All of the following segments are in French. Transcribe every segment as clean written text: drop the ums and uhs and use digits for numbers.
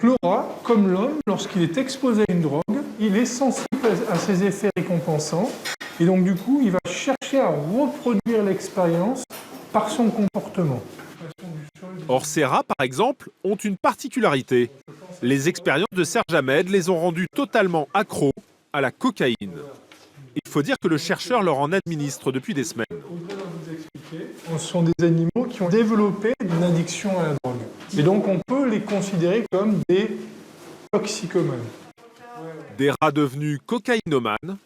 Le rat, comme l'homme, lorsqu'il est exposé à une drogue, il est sensible à ses effets récompensants. Et donc, du coup, il va chercher à reproduire l'expérience par son comportement. Or, ces rats, par exemple, ont une particularité. Les expériences de Serge Ahmed les ont rendus totalement accros à la cocaïne. Il faut dire que le chercheur leur en administre depuis des semaines. Ce sont des animaux qui ont développé une addiction à la drogue. Et donc, on peut les considérer comme des toxicomanes. Des rats devenus cocaïnomanes.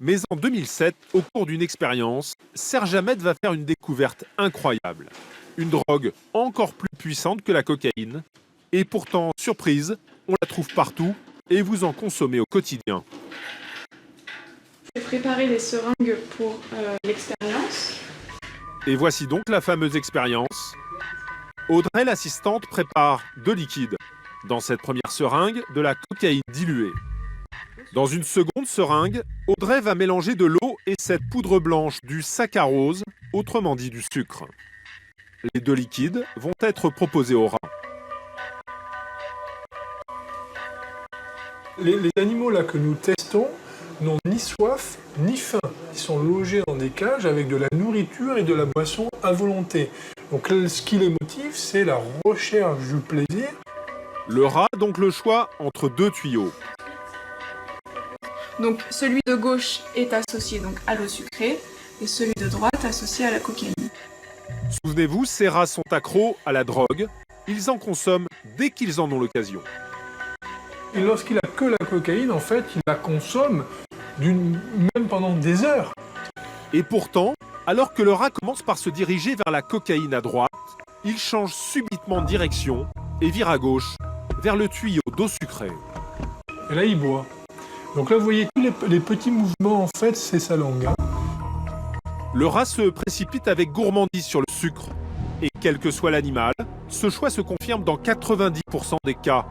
Mais en 2007, au cours d'une expérience, Serge Ahmed va faire une découverte incroyable. Une drogue encore plus puissante que la cocaïne. Et pourtant, surprise, on la trouve partout et vous en consommez au quotidien. J'ai préparé les seringues pour l'expérience. Et voici donc la fameuse expérience. Audrey, l'assistante, prépare de liquide. Dans cette première seringue, de la cocaïne diluée. Dans une seconde seringue, Audrey va mélanger de l'eau et cette poudre blanche du saccharose, autrement dit du sucre. Les deux liquides vont être proposés aux rats. Les animaux là que nous testons n'ont ni soif ni faim. Ils sont logés dans des cages avec de la nourriture et de la boisson à volonté. Donc ce qui les motive, c'est la recherche du plaisir. Le rat a donc le choix entre deux tuyaux. Donc celui de gauche est associé donc à l'eau sucrée et celui de droite associé à la cocaïne. Souvenez-vous, ces rats sont accros à la drogue. Ils en consomment dès qu'ils en ont l'occasion. Et lorsqu'il n'a que la cocaïne, en fait, il la consomme même pendant des heures. Et pourtant, alors que le rat commence par se diriger vers la cocaïne à droite, il change subitement de direction et vire à gauche, vers le tuyau d'eau sucrée. Et là, il boit. Donc là, vous voyez tous les petits mouvements, en fait, c'est sa langue. Le rat se précipite avec gourmandise sur le sucre. Et quel que soit l'animal, ce choix se confirme dans 90% des cas.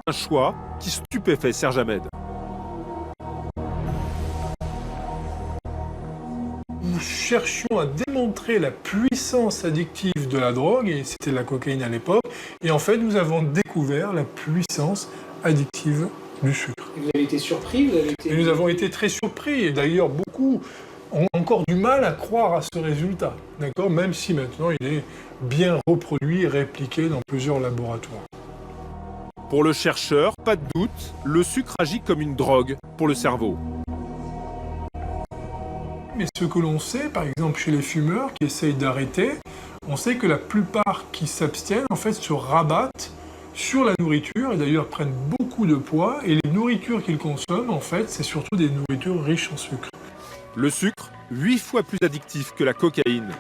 Un choix qui stupéfait Serge Ahmed. Nous cherchions à démontrer la puissance addictive de la drogue, et c'était la cocaïne à l'époque, et en fait, nous avons découvert la puissance addictive du sucre. Et vous avez été surpris, Et nous avons été très surpris, et d'ailleurs, beaucoup ont encore du mal à croire à ce résultat, d'accord ? Même si maintenant, il est bien reproduit et répliqué dans plusieurs laboratoires. Pour le chercheur, pas de doute, le sucre agit comme une drogue pour le cerveau. Mais ce que l'on sait, par exemple chez les fumeurs qui essayent d'arrêter, on sait que la plupart qui s'abstiennent, en fait, se rabattent sur la nourriture et d'ailleurs prennent beaucoup de poids. Et les nourritures qu'ils consomment, en fait, c'est surtout des nourritures riches en sucre. Le sucre, 8 fois plus addictif que la cocaïne.